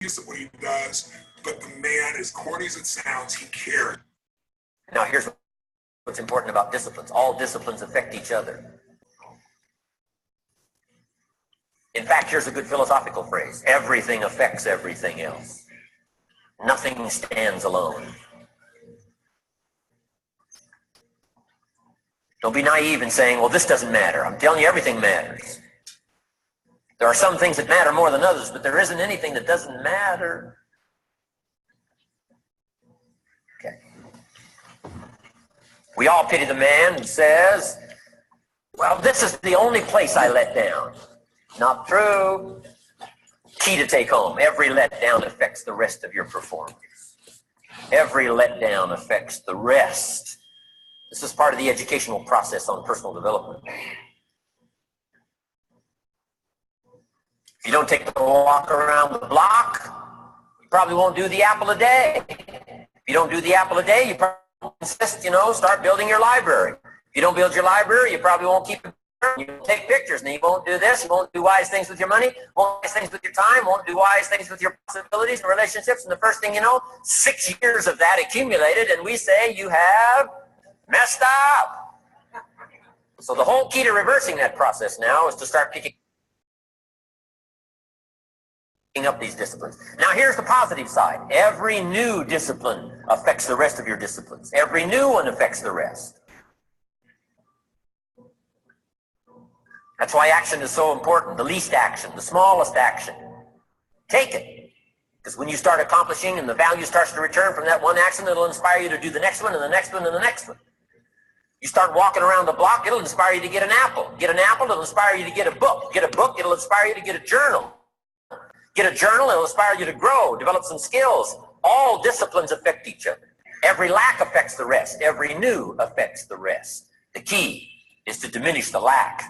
of what he does, but the man, as corny as it sounds, he cares. Now here's what's important about disciplines. All disciplines affect each other. In fact, here's a good philosophical phrase. Everything affects everything else. Nothing stands alone. Don't be naive in saying, well, this doesn't matter. I'm telling you, everything matters. There are some things that matter more than others, but there isn't anything that doesn't matter. Okay. We all pity the man who says, well, this is the only place I let down. Not true. Key to take home. Every letdown affects the rest of your performance. Every letdown affects the rest. This is part of the educational process on personal development. If you don't take the walk around the block, you probably won't do the apple a day. If you don't do the apple a day, you probably won't insist, start building your library. If you don't build your library, you probably won't keep it. You won't take pictures, and you won't do this, you won't do wise things with your money, won't do wise things with your time, won't do wise things with your possibilities and relationships, and the first thing you know, 6 years of that accumulated, and we say you have messed up. So the whole key to reversing that process now is to start picking up these disciplines. Now here's the positive side. Every new discipline affects the rest of your disciplines. Every new one affects the rest. That's why action is so important. The least action, the smallest action. Take it. Because when you start accomplishing and the value starts to return from that one action, it'll inspire you to do the next one and the next one and the next one. You start walking around the block, it'll inspire you to get an apple. Get an apple, it'll inspire you to get a book. Get a book, it'll inspire you to get a journal. Get a journal, it'll inspire you to grow, develop some skills. All disciplines affect each other. Every lack affects the rest. Every new affects the rest. The key is to diminish the lack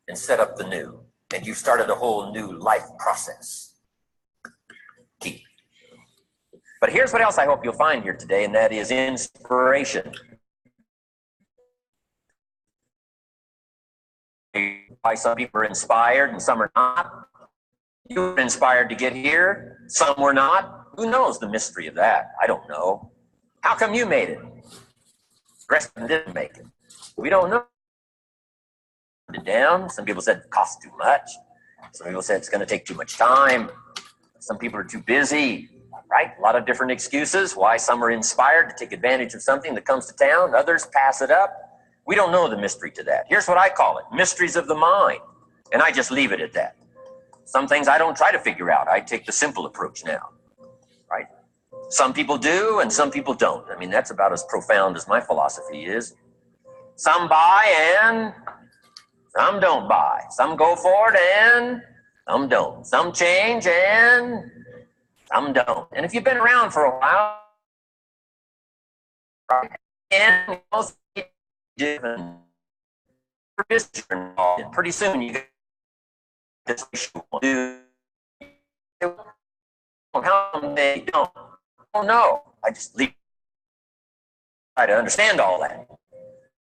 and set up the new. And you've started a whole new life process. Key. But here's what else I hope you'll find here today, and that is inspiration. Why some people are inspired and some are not. You were inspired to get here, some were not. Who knows the mystery of that? I don't know. How come you made it? The rest of them didn't make it. We don't know. Down. Some people said it costs too much. Some people said it's going to take too much time. Some people are too busy, right? A lot of different excuses why some are inspired to take advantage of something that comes to town. Others pass it up. We don't know the mystery to that. Here's what I call it. Mysteries of the mind. And I just leave it at that. Some things I don't try to figure out. I take the simple approach now, right? Some people do and some people don't. I mean, that's about as profound as my philosophy is. Some buy and some don't buy. Some go for it and some don't. Some change and some don't. And if you've been around for a while, and pretty soon you get this issue. How they don't? Oh no. I just leave. Try to understand all that.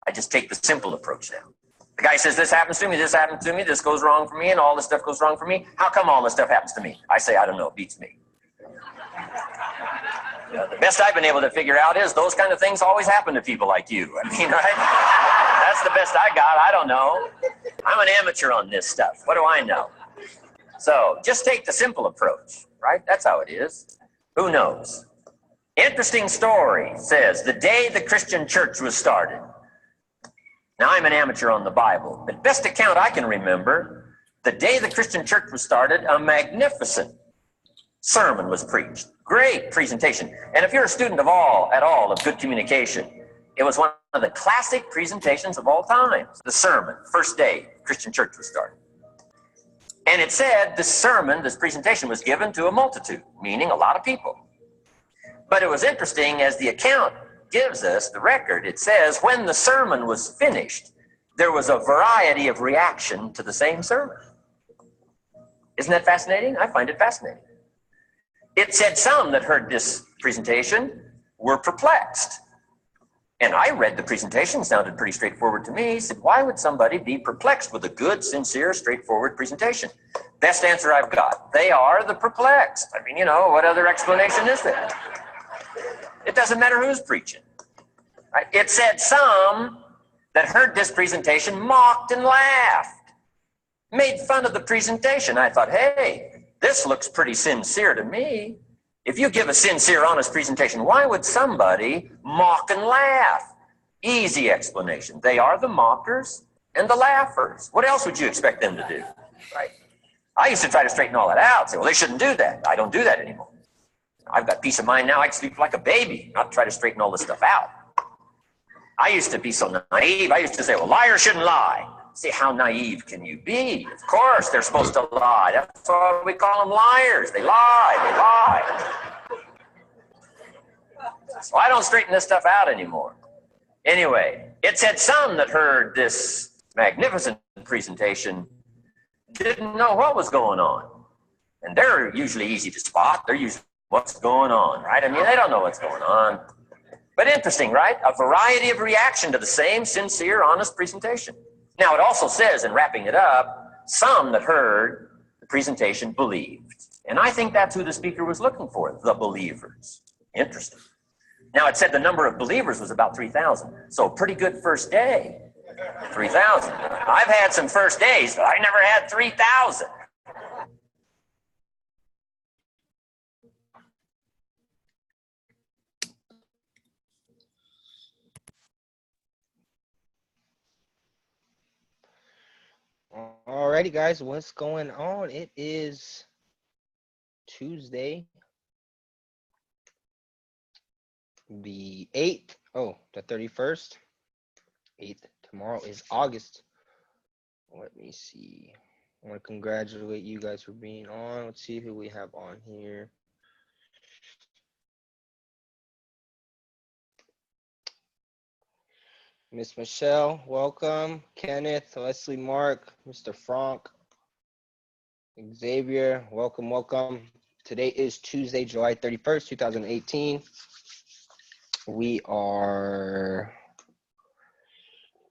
I just take the simple approach now. The guy says, this happens to me, this goes wrong for me, and all this stuff goes wrong for me. How come all this stuff happens to me? I say, I don't know, it beats me. The best I've been able to figure out is those kind of things always happen to people like you. I mean, right? That's the best I got. I don't know. I'm an amateur on this stuff. What do I know? So just take the simple approach, right? That's how it is. Who knows? Interesting story says the day the Christian church was started. Now, I'm an amateur on the Bible, but best account I can remember, the day the Christian church was started, a magnificent sermon was preached. Great presentation. And if you're a student at all of good communication, it was one of the classic presentations of all time. The sermon, first day Christian church was started. And it said this presentation was given to a multitude, meaning a lot of people. But it was interesting, as the account gives us the record, it says when the sermon was finished, there was a variety of reaction to the same sermon. Isn't that fascinating? I find it fascinating. It said some that heard this presentation were perplexed. And I read the presentation, sounded pretty straightforward to me. Said, why would somebody be perplexed with a good, sincere, straightforward presentation? Best answer I've got. They are the perplexed. I mean, you know, what other explanation is there? It doesn't matter who's preaching. Right? It said some that heard this presentation mocked and laughed, made fun of the presentation. I thought, hey, this looks pretty sincere to me. If you give a sincere, honest presentation, why would somebody mock and laugh? Easy explanation. They are the mockers and the laughers. What else would you expect them to do? Right? I used to try to straighten all that out. Say, well, they shouldn't do that. I don't do that anymore. I've got peace of mind now. I can sleep like a baby, not try to straighten all this stuff out. I used to be so naive. I used to say, well, liars shouldn't lie. See, how naive can you be? Of course, they're supposed to lie. That's why we call them liars. They lie. So I don't straighten this stuff out anymore. Anyway, it said some that heard this magnificent presentation didn't know what was going on. And they're usually easy to spot. They're usually what's going on, right? I mean, they don't know what's going on. But interesting, right? A variety of reaction to the same sincere, honest presentation. Now, it also says, in wrapping it up, some that heard the presentation believed. And I think that's who the speaker was looking for, the believers. Interesting. Now, it said the number of believers was about 3,000. So pretty good first day, 3,000. I've had some first days, but I never had 3,000. Alrighty, guys, what's going on? It is Tuesday, the 8th. Oh, the 31st. 8th. Tomorrow is August. Let me see. I want to congratulate you guys for being on. Let's see who we have on here. Miss Michelle, welcome. Kenneth, Leslie, Mark, Mr. Frank, Xavier, welcome. Today is Tuesday, July 31st, 2018. We are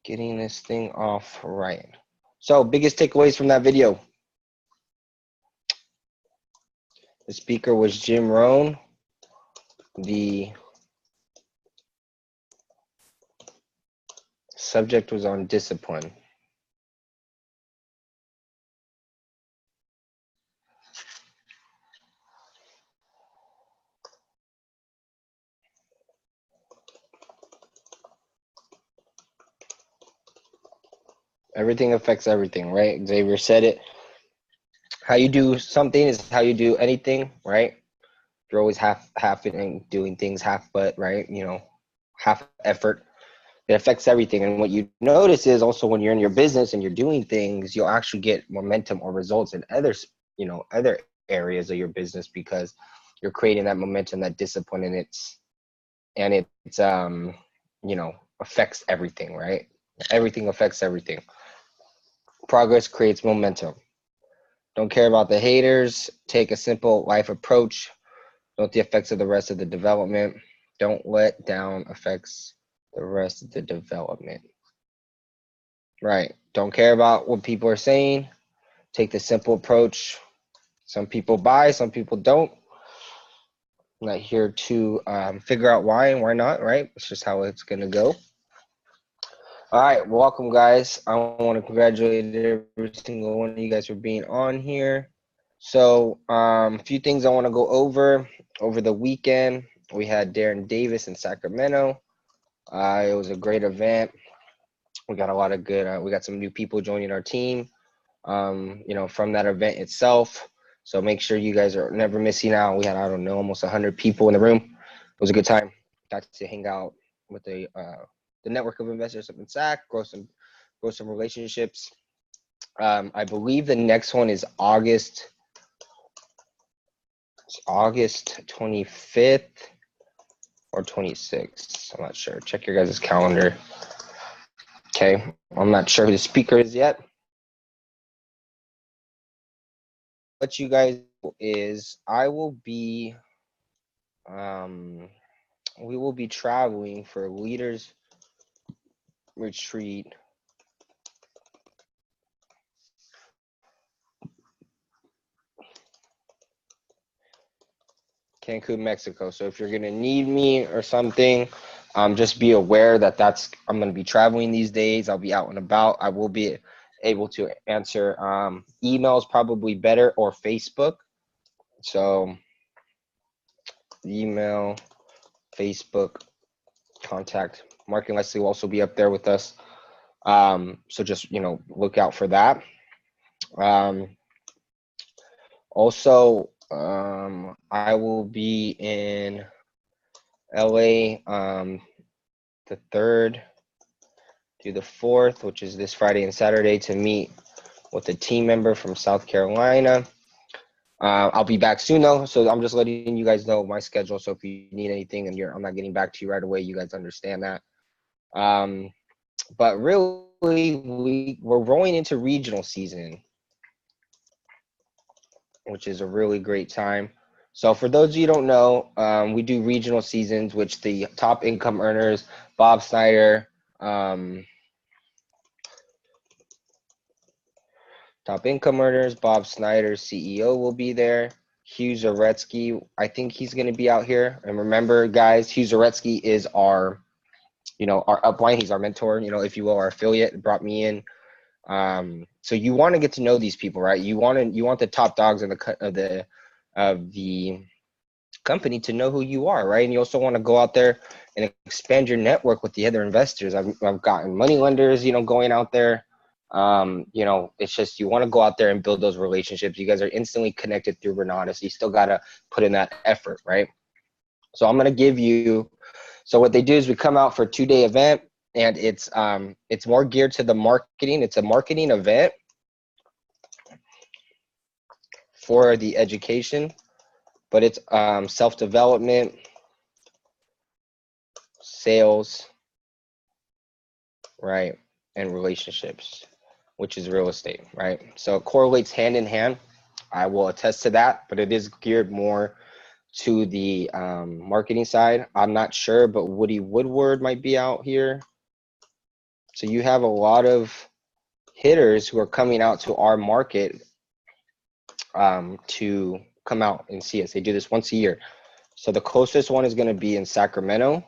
getting this thing off right. So, biggest takeaways from that video. The speaker was Jim Rohn. The subject was on discipline. Everything affects everything, right? Xavier said it. How you do something is how you do anything, right? You're always half in doing things half, but right, you know, half effort. It affects everything. And what you notice is also when you're in your business and you're doing things, you'll actually get momentum or results in other areas of your business because you're creating that momentum, that discipline, and it's affects everything, right? Everything affects everything. Progress creates momentum. Don't care about the haters. Take a simple life approach. Note the effects of the rest of the development. Don't let down affects the rest of the development. Right. Don't care about what people are saying. Take the simple approach. Some people buy, some people don't. I'm not here to figure out why and why not, right? It's just how it's going to go. All right. Welcome, guys. I want to congratulate every single one of you guys for being on here. So a few things I want to go over the weekend. We had Darren Davis in Sacramento. It was a great event. We got a lot of good, we got some new people joining our team, from that event itself. So make sure you guys are never missing out. We had, I don't know, almost 100 people in the room. It was a good time. Got to hang out with the network of investors up in SAC, grow some relationships. I believe the next one is August 25th or 26th. I'm not sure. Check your guys' calendar. Okay, I'm not sure who the speaker is yet. What you guys is we will be traveling for Leaders Retreat Cancun, Mexico. So if you're gonna need me or something, just be aware that I'm gonna be traveling these days. I'll be out and about. I will be able to answer emails, probably better, or Facebook. So email, Facebook, contact. Mark and Leslie will also be up there with us. So just look out for that. Also, I will be in LA the 3rd through the 4th, which is this Friday and Saturday, to meet with a team member from South Carolina. I'll be back soon though, so I'm just letting you guys know my schedule. So if you need anything and I'm not getting back to you right away, you guys understand that. But really, we're rolling into regional season, which is a really great time. So for those of you who don't know, we do regional seasons, which the top income earners, Bob Snyder, top income earners, Bob Snyder, CEO, will be there. Hugh Zaretsky, I think he's going to be out here. And remember, guys, Hugh Zaretsky is our upline. He's our mentor, if you will, our affiliate, brought me in. So you want to get to know these people, right? You want the top dogs of the company to know who you are, right? And you also want to go out there and expand your network with the other investors. I've gotten money lenders, going out there. It's just you want to go out there and build those relationships. You guys are instantly connected through Renata, so you still got to put in that effort, right? So I'm going to give you, so what they do is we come out for a 2-day event, and it's more geared to the marketing. It's a marketing event for the education, but it's self-development, sales, right, and relationships, which is real estate, right? So it correlates hand in hand. I will attest to that, but it is geared more to the marketing side. I'm not sure, but Woody Woodward might be out here. So you have a lot of hitters who are coming out to our market to come out and see us. They do this once a year. So the closest one is going to be in Sacramento.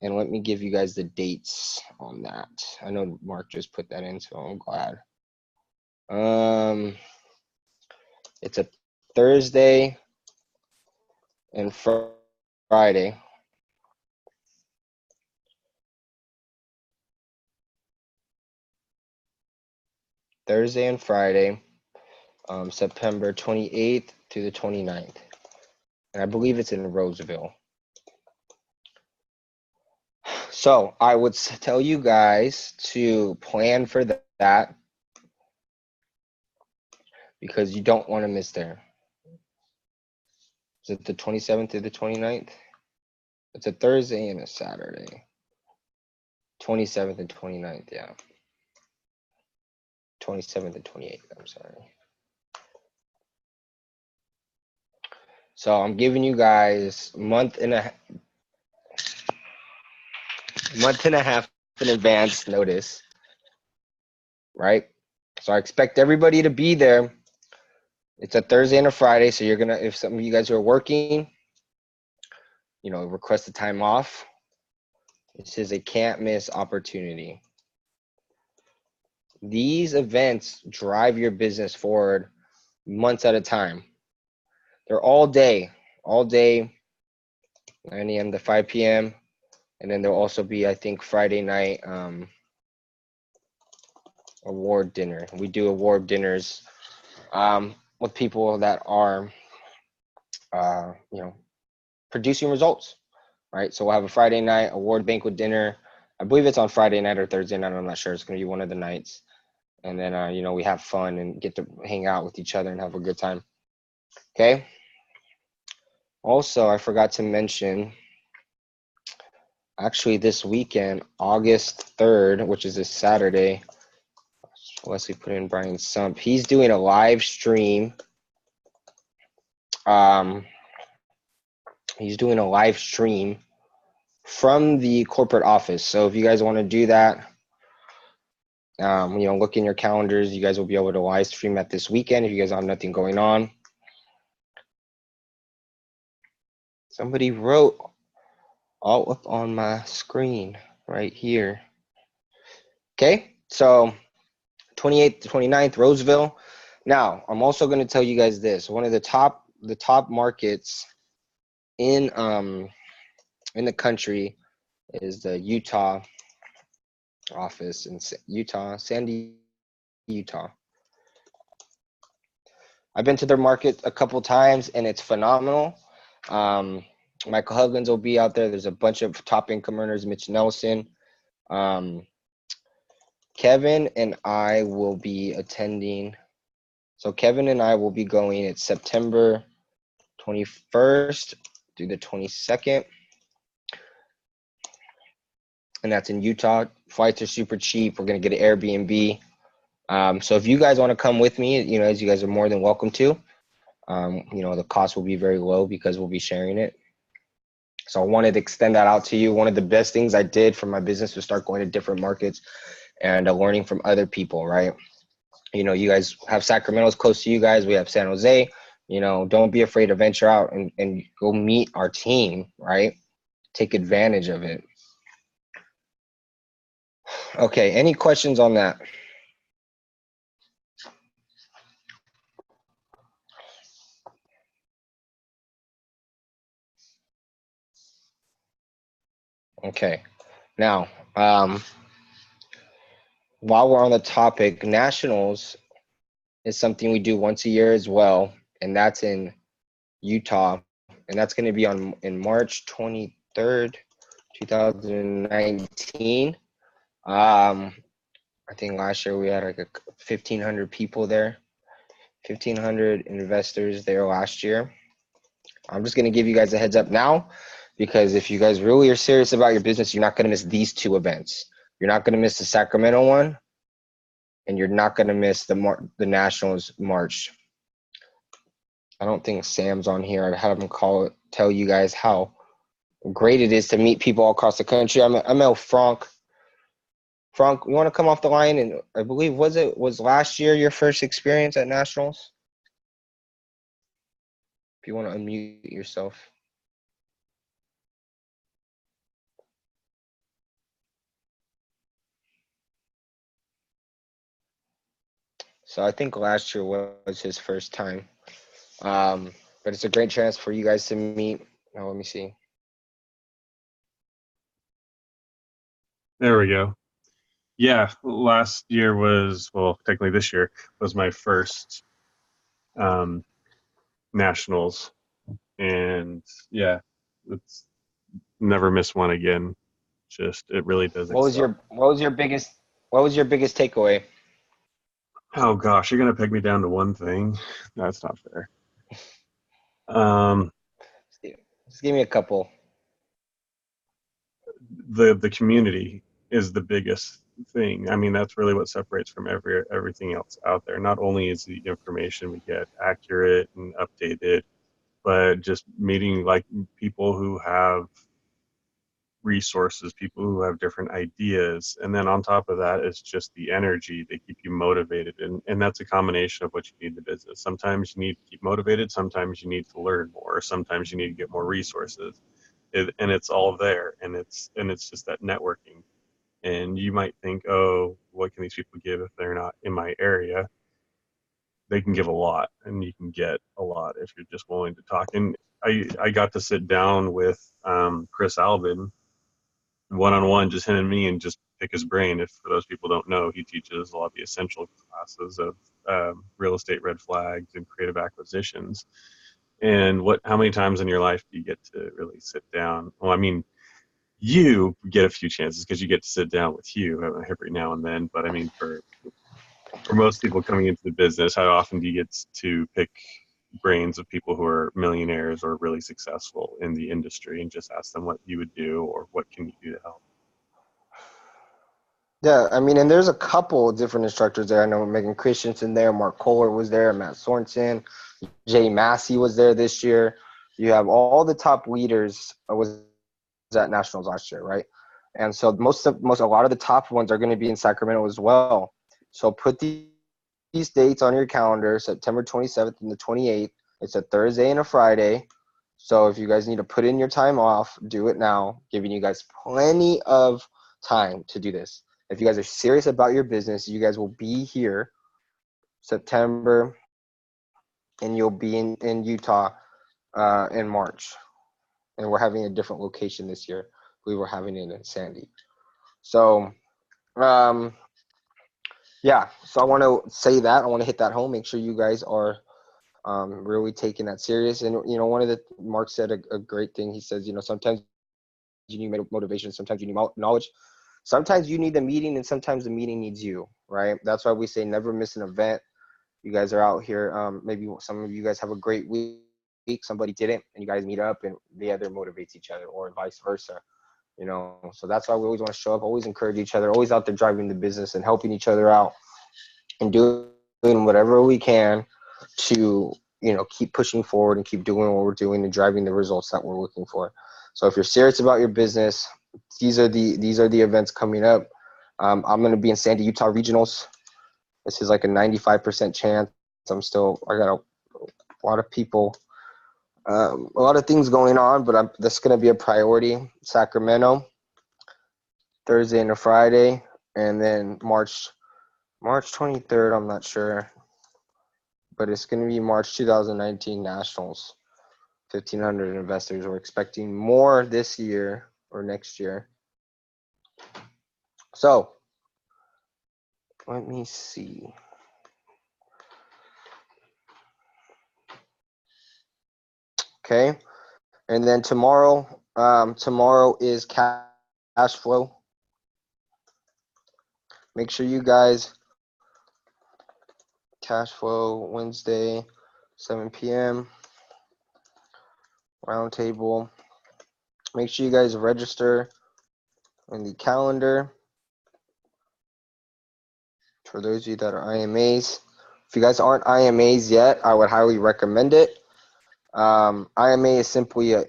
And let me give you guys the dates on that. I know Mark just put that in, so I'm glad. It's a Thursday and Friday. Thursday and Friday, September 28th to the 29th. And I believe it's in Roseville. So I would tell you guys to plan for that, because you don't want to miss there. Is it the 27th through the 29th? It's a Thursday and a Saturday. 27th and 29th, yeah. 27th and 28th, I'm sorry. So I'm giving you guys a month and a half in advance notice, right? So I expect everybody to be there. It's a Thursday and a Friday, so you're gonna, if some of you guys are working, request the time off. This is a can't miss opportunity. These events drive your business forward months at a time. They're all day, 9 a.m. to 5 p.m. And then there'll also be, I think, Friday night award dinner. We do award dinners with people that are, producing results, right? So we'll have a Friday night award banquet dinner. I believe it's on Friday night or Thursday night. I'm not sure. It's going to be one of the nights. And then, we have fun and get to hang out with each other and have a good time. Okay. Also, I forgot to mention, actually this weekend, August 3rd, which is this Saturday, Leslie put in Brian Sump. He's doing a live stream. He's doing a live stream from the corporate office. So if you guys want to do that, look in your calendars. You guys will be able to live stream at this weekend if you guys have nothing going on. Somebody wrote all up on my screen right here. Okay, so 28th to 29th, Roseville. Now, I'm also going to tell you guys this. One of the top markets in the country is the Utah office in Utah, Sandy, Utah. I've been to their market a couple times and it's phenomenal. Michael Huggins will be out there. There's a bunch of top income earners, Mitch Nelson. Kevin and I will be attending. So Kevin and I will be going at September 21st through the 22nd. And that's in Utah. Flights are super cheap. We're going to get an Airbnb. So if you guys want to come with me, you know, as you guys are more than welcome to. You know, the cost will be very low because we'll be sharing it. So I wanted to extend that out to you. One of the best things I did for my business was start going to different markets and learning from other people, right? You know, you guys have Sacramento's close to you guys. We have San Jose. You know, don't be afraid to venture out and go meet our team, right? Take advantage of it. Okay, any questions on that? Okay, now, while we're on the topic, nationals is something we do once a year as well, and that's in Utah, and that's going to be in March 23rd, 2019. I think last year we had like 1,500 people there, 1,500 investors there last year. I'm just going to give you guys a heads up now, because if you guys really are serious about your business, you're not going to miss these two events. You're not going to miss the Sacramento one, and you're not going to miss the Nationals March. I don't think Sam's on here. I'd have him tell you guys how great it is to meet people all across the country. I met Frank. Frank, you want to come off the line? And I believe, was last year your first experience at Nationals? If you want to unmute yourself. So I think last year was his first time. But it's a great chance for you guys to meet. Now, let me see. There we go. Yeah, last year was, well, technically this year was my first nationals, and yeah, it's never miss one again. Just it really does. What was your biggest takeaway? Oh gosh, you're gonna peg me down to one thing? That's not fair. Just give me a couple. The community is the biggest thing. I mean, that's really what separates from everything else out there. Not only is the information we get accurate and updated, but just meeting like people who have resources, people who have different ideas, and then on top of that is just the energy. They keep you motivated, and that's a combination of what you need in the business. Sometimes you need to keep motivated, sometimes you need to learn more, sometimes you need to get more resources, and it's all there, and it's just that networking. And you might think, oh, what can these people give if they're not in my area? They can give a lot, and you can get a lot if you're just willing to talk. And I got to sit down with Chris Albin one-on-one, just him and me, and just pick his brain. If for those people don't know, he teaches a lot of the essential classes of real estate red flags and creative acquisitions. And how many times in your life do you get to really sit down? Well, I mean, you get a few chances because you get to sit down with Hugh every now and then. But I mean, for most people coming into the business, how often do you get to pick brains of people who are millionaires or really successful in the industry and just ask them what you would do or what can you do to help? Yeah, I mean, and there's a couple of different instructors there. I know Megan Christensen there, Mark Kohler was there, Matt Sorensen, Jay Massey was there this year. You have all the top leaders was at Nationals last year, right? And so a lot of the top ones are going to be in Sacramento as well. So put these dates on your calendar, September 27th and the 28th. It's a Thursday and a Friday. So if you guys need to put in your time off, do it now, giving you guys plenty of time to do this. If you guys are serious about your business, you guys will be here September, and you'll be in Utah in March. And we're having a different location this year. We were having it in Sandy. So, yeah. So I want to say that. I want to hit that home. Make sure you guys are really taking that serious. And, you know, one of the, Mark said a great thing. He says, you know, sometimes you need motivation. Sometimes you need knowledge. Sometimes you need the meeting, and sometimes the meeting needs you, right? That's why we say never miss an event. You guys are out here. Maybe some of you guys have a great week. Somebody didn't, and you guys meet up, and the other motivates each other, or vice versa. You know, so that's why we always want to show up, always encourage each other, always out there driving the business and helping each other out, and doing whatever we can to, you know, keep pushing forward and keep doing what we're doing and driving the results that we're looking for. So if you're serious about your business, these are the events coming up. I'm going to be in Sandy, Utah regionals. This is like a 95% chance. I got a lot of people, a lot of things going on, but that's going to be a priority. Sacramento, Thursday and a Friday, and then March 23rd, I'm not sure, but it's going to be March 2019 Nationals, 1,500 investors. We're expecting more this year or next year. So let me see. Okay, and then tomorrow is cash flow. Make sure you guys, cash flow Wednesday, 7 p.m. roundtable. Make sure you guys register in the calendar. For those of you that are IMAs, if you guys aren't IMAs yet, I would highly recommend it. IMA is simply a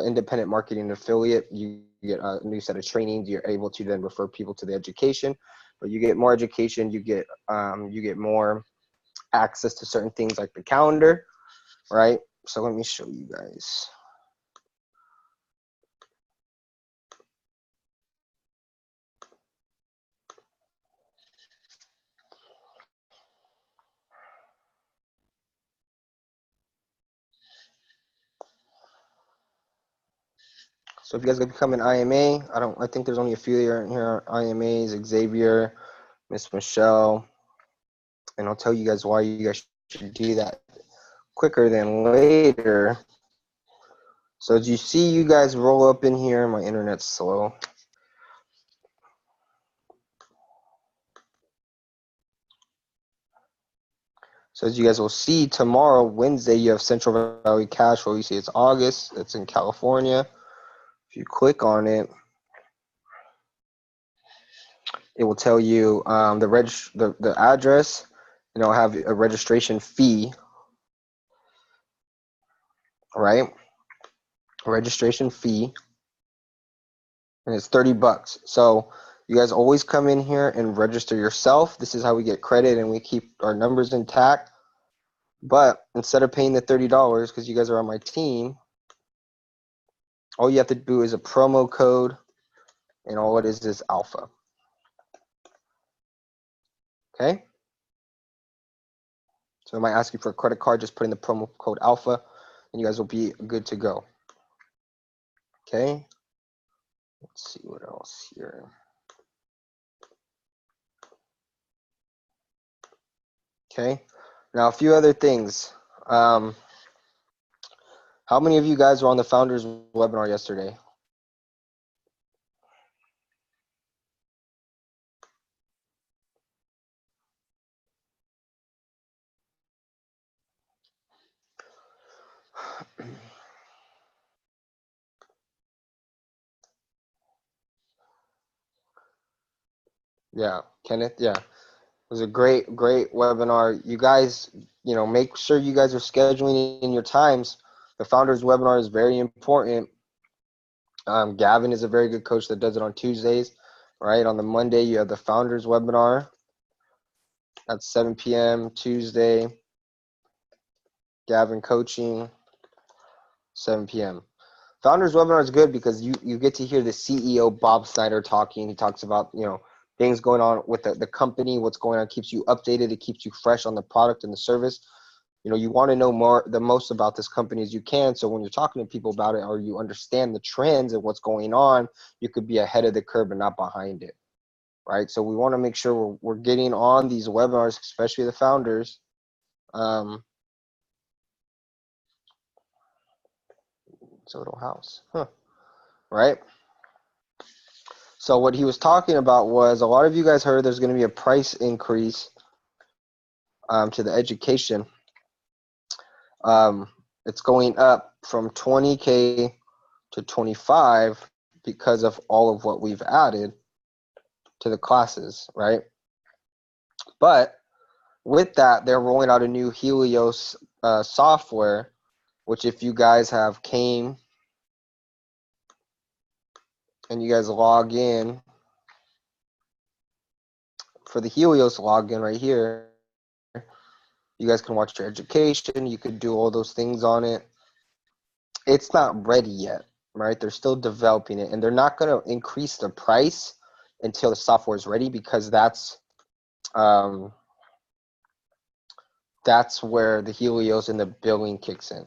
independent marketing affiliate. You get a new set of trainings. You're able to then refer people to the education, but you get more education. You get more access to certain things like the calendar, right? So let me show you guys. So if you guys become an IMA, I think there's only a few here IMAs, Xavier, Miss Michelle, and I'll tell you guys why you guys should do that quicker than later. So as you see, you guys roll up in here. My internet's slow. So as you guys will see, tomorrow, Wednesday, you have Central Valley Cash Flow. You see it's August. It's in California. If you click on it, it will tell you the address, and it'll have a registration fee, right? A registration fee, and it's $30. So you guys always come in here and register yourself. This is how we get credit and we keep our numbers intact. But instead of paying the $30, because you guys are on my team, all you have to do is a promo code, and all it is alpha. Okay? So I might ask you for a credit card, just put in the promo code alpha, and you guys will be good to go. Okay? Let's see what else here. Okay? Now, a few other things. How many of you guys were on the Founders webinar yesterday? Yeah, Kenneth, yeah. It was a great webinar. You guys, make sure you guys are scheduling in your times. The Founders webinar is very important. Gavin is a very good coach that does it on Tuesdays, right? On the Monday, you have the Founders webinar at 7 p.m. Tuesday. Gavin coaching. 7 p.m. Founders webinar is good because you get to hear the CEO Bob Snyder talking. He talks about, things going on with the company, what's going on, keeps you updated, it keeps you fresh on the product and the service. You want to know the most about this company as you can. So when you're talking to people about it, or you understand the trends and what's going on, you could be ahead of the curve and not behind it, right? So we want to make sure we're getting on these webinars, especially the founders. It's a little house, right? So what he was talking about was, a lot of you guys heard there's going to be a price increase to the education. It's going up from 20K to 25 because of all of what we've added to the classes, right? But with that, they're rolling out a new Helios software, which if you guys have came and you guys log in for the Helios login right here, you guys can watch your education. You could do all those things on it. It's not ready yet, right? They're still developing it, and they're not going to increase the price until the software is ready, because that's where the Helios and the billing kicks in.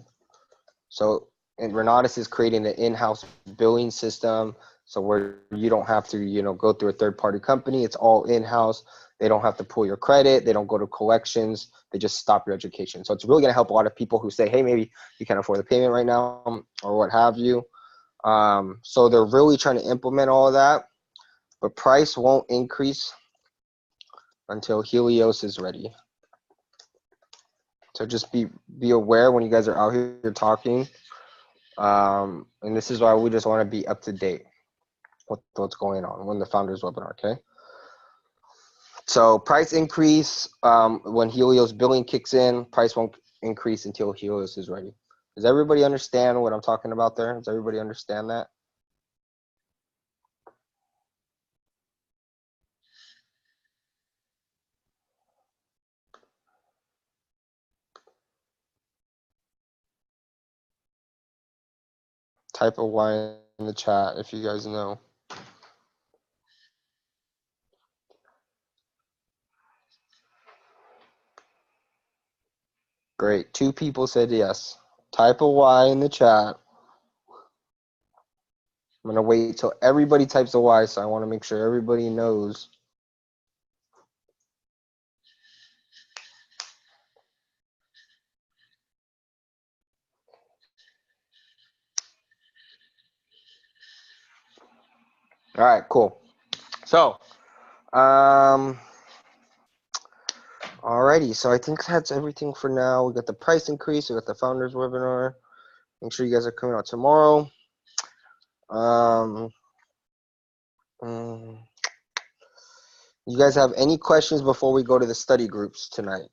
So, and Renatus is creating an in-house billing system, so where you don't have to, go through a third-party company. It's all in-house. They don't have to pull your credit. They don't go to collections. They just stop your education. So it's really going to help a lot of people who say, hey, maybe you can't afford the payment right now or what have you. So they're really trying to implement all of that, but price won't increase until Helios is ready. So just be aware when you guys are out here talking. And this is why we just want to be up to date with what's going on when the founders webinar, okay? So price increase, when Helios billing kicks in, price won't increase until Helios is ready. Does everybody understand what I'm talking about there? Does everybody understand that? Type a Y in the chat if you guys know. Great. 2 people said yes. Type a Y in the chat. I'm going to wait till everybody types a Y, so I want to make sure everybody knows. All right, cool. So, alrighty. So I think that's everything for now. We got the price increase. We got the founders webinar. Make sure you guys are coming out tomorrow. You guys have any questions before we go to the study groups tonight?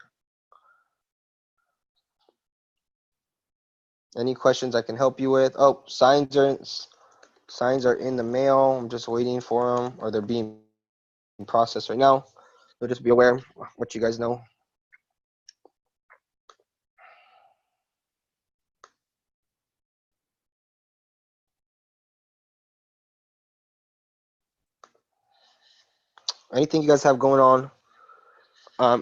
Any questions I can help you with? Oh, signs are in the mail. I'm just waiting for them, or they're being processed right now. So just be aware what you guys know. Anything you guys have going on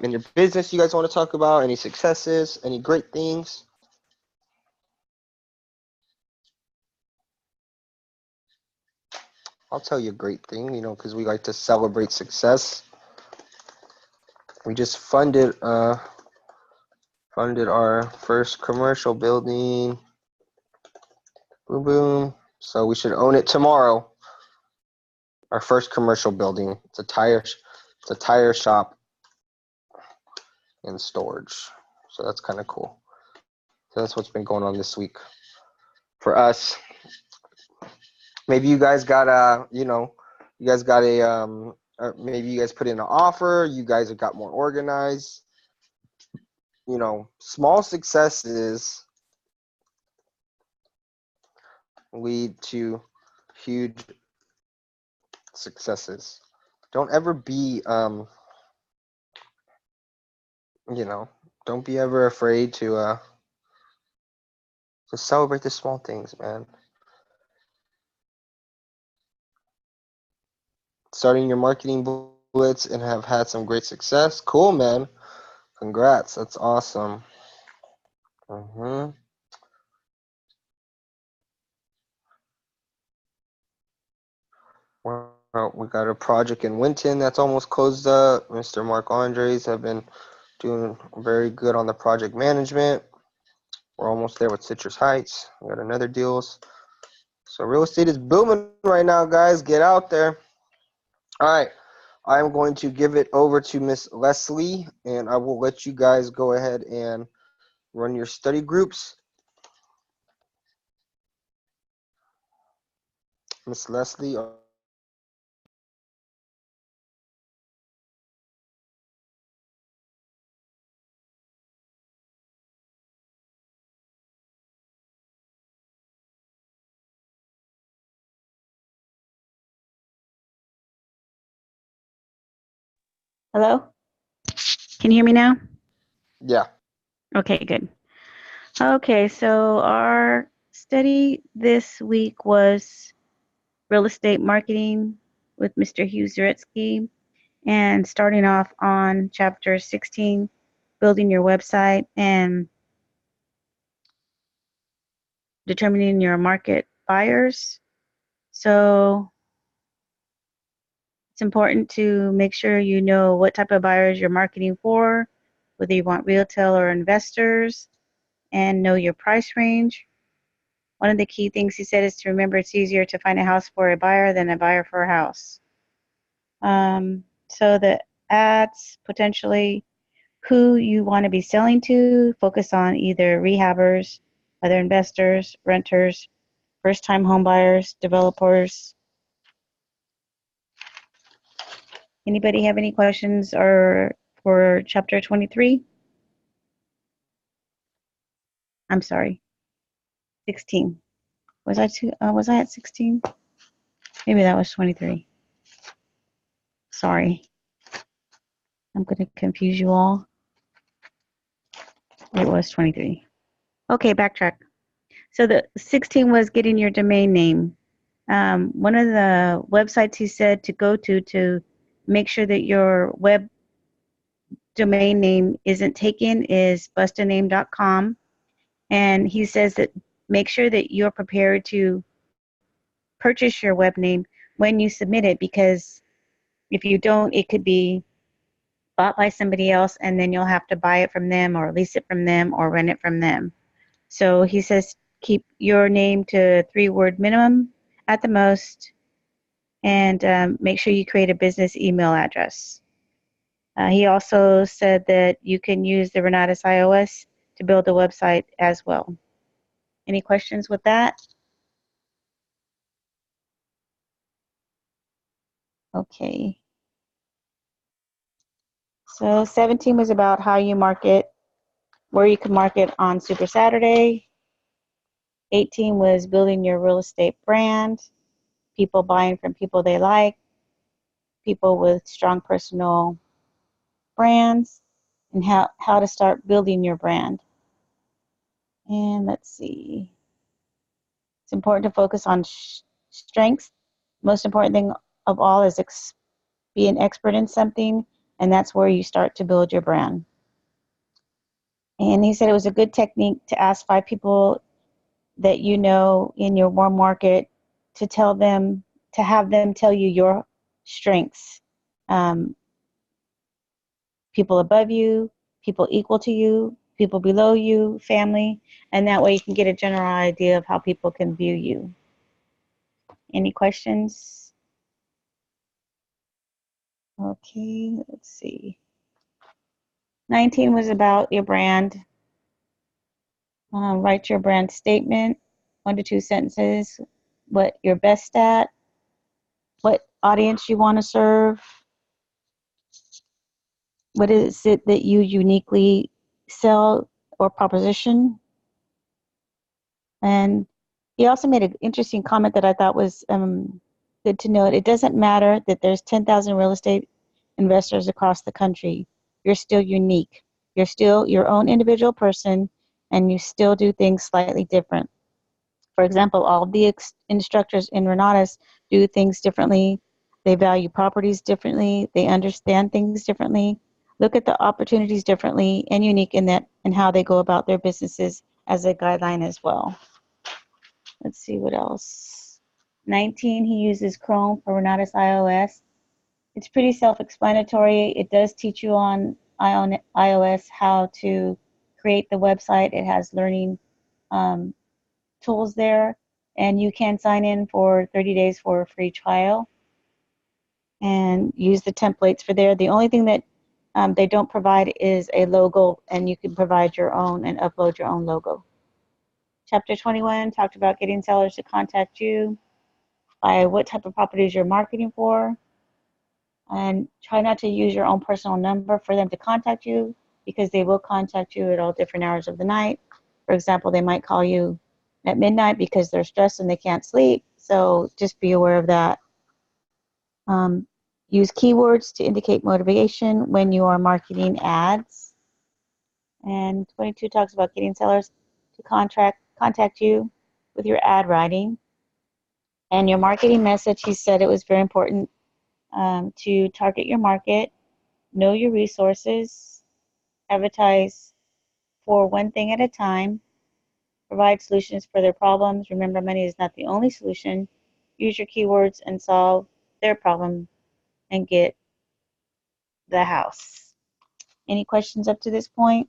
in your business you guys want to talk about? Any successes? Any great things? I'll tell you a great thing, because we like to celebrate success. We just funded our first commercial building. Boom, boom. So we should own it tomorrow. Our first commercial building. It's a tire shop and storage. So that's kind of cool. So that's what's been going on this week for us. Maybe you guys got maybe you guys put in an offer. You guys have got more organized. Small successes lead to huge successes. Don't ever be, don't be ever afraid to Just celebrate the small things, man. Starting your marketing blitz and have had some great success. Cool, man. Congrats. That's awesome. Well, we got a project in Winton that's almost closed up. Mr. Mark Andres have been doing very good on the project management. We're almost there with Citrus Heights. We got another deals. So real estate is booming right now, guys. Get out there. All right. I'm going to give it over to Miss Leslie, and I will let you guys go ahead and run your study groups. Miss Leslie. Hello? Can you hear me now? Yeah. Okay, good. Okay, so our study this week was real estate marketing with Mr. Hugh Zaretsky, and starting off on chapter 16, building your website and determining your market buyers. So it's important to make sure you know what type of buyers you're marketing for, whether you want retail or investors, and know your price range. One of the key things he said is to remember it's easier to find a house for a buyer than a buyer for a house. So the ads, potentially who you want to be selling to, focus on either rehabbers, other investors, renters, first-time home buyers, developers. Anybody have any questions or for chapter 23? I'm sorry, 16. Was I at 16? Maybe that was 23. Sorry. I'm going to confuse you all. It was 23. Okay, backtrack. So the 16 was getting your domain name. One of the websites he said to go to make sure that your web domain name isn't taken is bustaname.com. And he says that make sure that you're prepared to purchase your web name when you submit it, because if you don't, it could be bought by somebody else and then you'll have to buy it from them or lease it from them or rent it from them. So he says keep your name to 3-word minimum at the most, and make sure you create a business email address. He also said that you can use the Renatus iOS to build a website as well. Any questions with that? Okay. So 17 was about how you market, where you can market on Super Saturday. 18 was building your real estate brand, people buying from people they like, people with strong personal brands, and how to start building your brand. And let's see. It's important to focus on strengths. Most important thing of all is be an expert in something, and that's where you start to build your brand. And he said it was a good technique to ask 5 people that you know in your warm market to have them tell you your strengths. People above you, people equal to you, people below you, family, and that way you can get a general idea of how people can view you. Any questions? Okay, let's see. 19 was about your brand. Write your brand statement, 1 to 2 sentences, what you're best at, what audience you want to serve, what is it that you uniquely sell or proposition. And he also made an interesting comment that I thought was good to note. It doesn't matter that there's 10,000 real estate investors across the country. You're still unique. You're still your own individual person, and you still do things slightly different. For example, all the instructors in Renatus do things differently. They value properties differently. They understand things differently. Look at the opportunities differently and unique in that and how they go about their businesses as a guideline as well. Let's see what else. 19, he uses Chrome for Renatus iOS. It's pretty self-explanatory. It does teach you on iOS how to create the website. It has learning tools there, and you can sign in for 30 days for a free trial and use the templates for there. The only thing that they don't provide is a logo, and you can provide your own and upload your own logo. Chapter 21 talked about getting sellers to contact you by what type of properties you're marketing for, and try not to use your own personal number for them to contact you, because they will contact you at all different hours of the night. For example, they might call you at midnight because they're stressed and they can't sleep, so just be aware of that. Use keywords to indicate motivation when you are marketing ads. And 22 talks about getting sellers to contact you with your ad writing. And your marketing message, he said it was very important to target your market, know your resources, advertise for one thing at a time, provide solutions for their problems. Remember, money is not the only solution. Use your keywords and solve their problem and get the house. Any questions up to this point?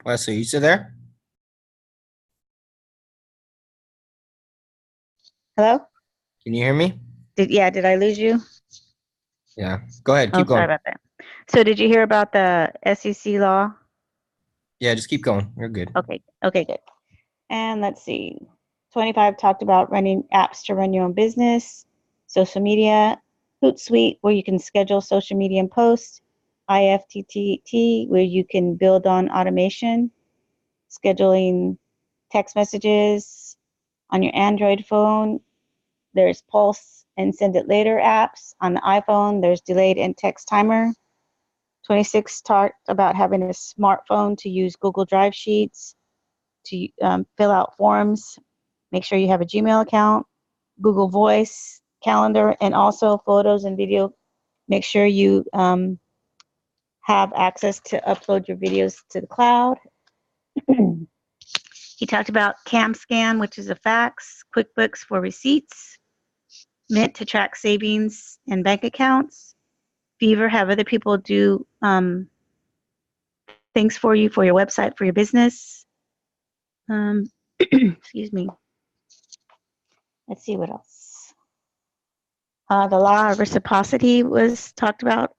Wesley, you still there? Hello? Can you hear me? Did I lose you? Yeah. Go ahead. Oh, Keep sorry going. about that. So did you hear about the SEC law? Yeah, just keep going. You're good. Okay, good. And let's see. 25 talked about running apps to run your own business, social media, Hootsuite, where you can schedule social media and posts, IFTTT, where you can build on automation, scheduling text messages on your Android phone. There's Pulse and Send It Later apps. On the iPhone, there's Delayed and Text Timer. 26 talked about having a smartphone to use Google Drive Sheets, to fill out forms, make sure you have a Gmail account, Google Voice, calendar, and also photos and video. Make sure you have access to upload your videos to the cloud. He talked about CamScan, which is a fax, QuickBooks for receipts, Mint to track savings and bank accounts, Fever, have other people do things for you for your website, for your business. Excuse me. Let's see what else. The law of reciprocity was talked about.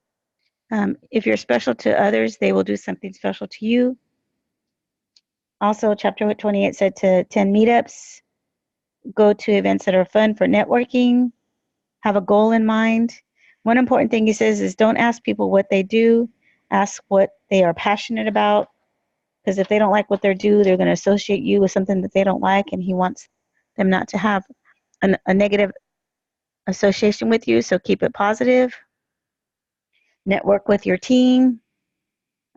If you're special to others, they will do something special to you. Also, chapter 28 said to attend meetups, go to events that are fun for networking, have a goal in mind. One important thing he says is don't ask people what they do, ask what they are passionate about, because if they don't like what they do, they're going to associate you with something that they don't like, and he wants them not to have a negative association with you, so keep it positive. Network with your team.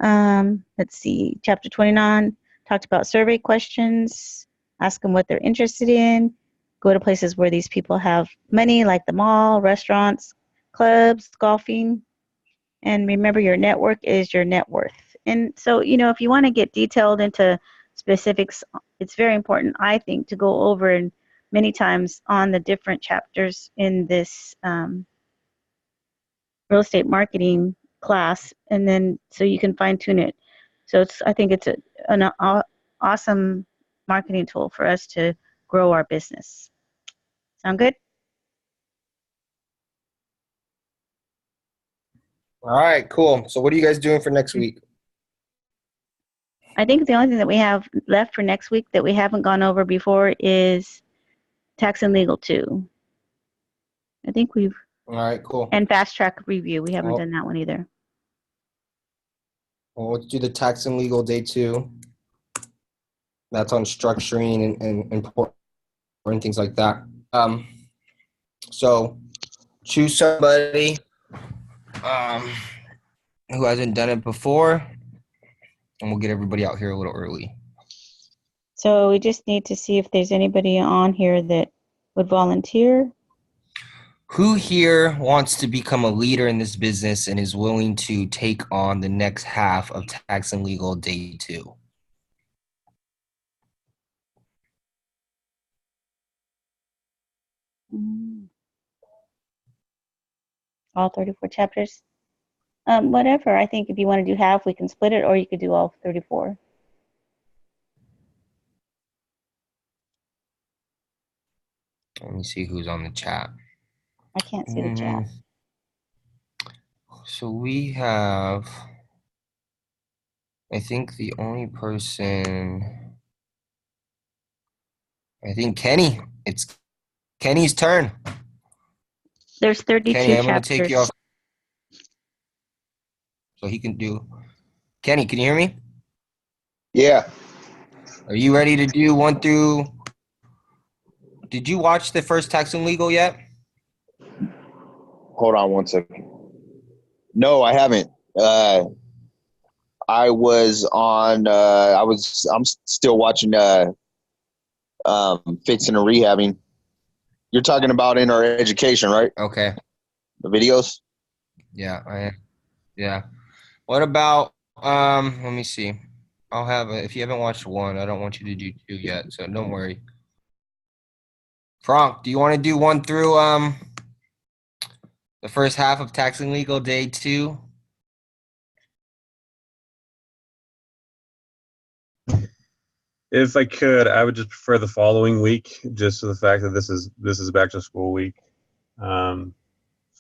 Let's see, chapter 29 talked about survey questions, ask them what they're interested in, go to places where these people have money, like the mall, restaurants, clubs, golfing, and remember your network is your net worth. And so, if you want to get detailed into specifics. It's very important, I think, to go over and many times on the different chapters in this real estate marketing class, and then so you can fine tune it. So I think it's an awesome marketing tool for us to grow our business. Sound good? All right, cool. So what are you guys doing for next week? I think the only thing that we have left for next week that we haven't gone over before is tax and legal 2. I think we've, All right, cool. and fast track review. We haven't Well- done that one either. Well, let's do the tax and legal day 2. That's on structuring and important things like that. So choose somebody who hasn't done it before, and we'll get everybody out here a little early. So we just need to see if there's anybody on here that would volunteer. Who here wants to become a leader in this business and is willing to take on the next half of tax and legal day 2? All 34 chapters. Whatever. I think if you want to do half, we can split it, or you could do all 34. Let me see who's on the chat. I can't see the chat. So we have, I think the only person, I think Kenny. It's Kenny's turn. There's 32 Kenny, I'm going to chapters. take you off. So he can do. Kenny, can you hear me? Yeah. Are you ready to do 1 through? Did you watch the first tax and legal yet? Hold on one second. No, I haven't. I was on. I'm still watching. Fixing and rehabbing. You're talking about in our education, right? Okay. The videos. Yeah, yeah. What about let me see. I'll have if you haven't watched 1, I don't want you to do 2 yet, so don't worry. Frank, do you want to do 1 through the first half of tax and legal day 2? If I could, I would just prefer the following week, just to the fact that this is back to school week. So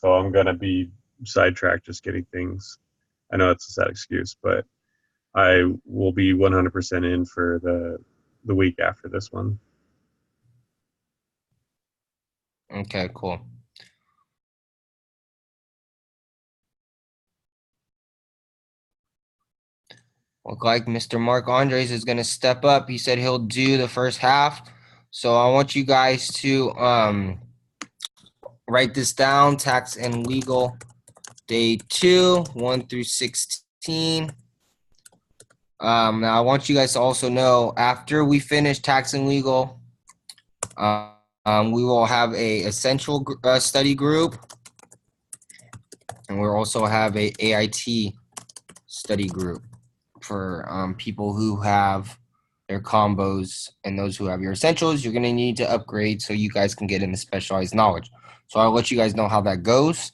I'm gonna be sidetracked just getting things. I know it's a sad excuse, but I will be 100% in for the week after this one. Okay, cool. Look like Mr. Mark Andres is going to step up. He said he'll do the first half. So I want you guys to write this down. Tax and legal day 2, 1 through 16. Now I want you guys to also know after we finish tax and legal, we will have a essential study group, and we'll also have a AIT study group for people who have their combos and those who have your essentials. You're going to need to upgrade so you guys can get into specialized knowledge. So I'll let you guys know how that goes.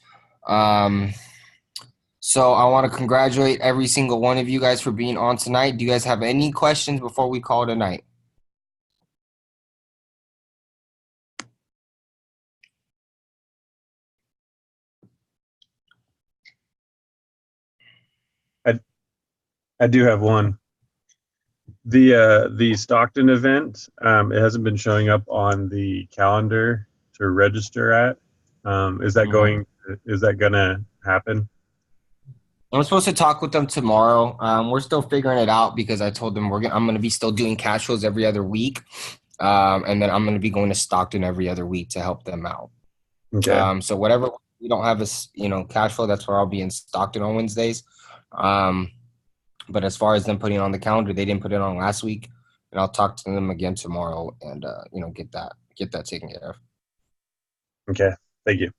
So I want to congratulate every single one of you guys for being on tonight. Do you guys have any questions before we call it a night? I do have one. The Stockton event, it hasn't been showing up on the calendar to register at. Is that gonna happen? I'm supposed to talk with them tomorrow. We're still figuring it out because I told them I'm gonna be still doing cash flows every other week, and then I'm gonna be going to Stockton every other week to help them out. Okay. So whatever we don't have cash flow, that's where I'll be in Stockton on Wednesdays. But as far as them putting it on the calendar, they didn't put it on last week, and I'll talk to them again tomorrow and get that taken care of. Okay. Thank you.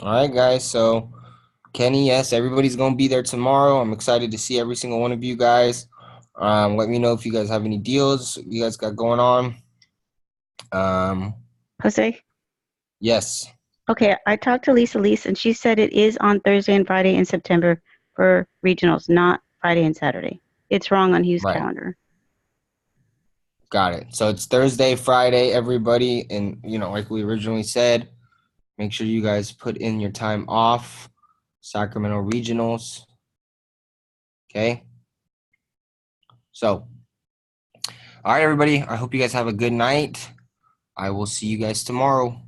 All right, guys. So Kenny, yes, everybody's gonna be there tomorrow. I'm excited to see every single one of you guys. Let me know if you guys have any deals you guys got going on. Jose? Yes. Okay, I talked to Lisa Lise, and she said it is on Thursday and Friday in September for regionals, not Friday and Saturday. It's wrong on Hugh's Right. calendar. Got it. So it's Thursday, Friday, everybody. And, like we originally said, make sure you guys put in your time off. Sacramento regionals. Okay. So, all right, everybody. I hope you guys have a good night. I will see you guys tomorrow.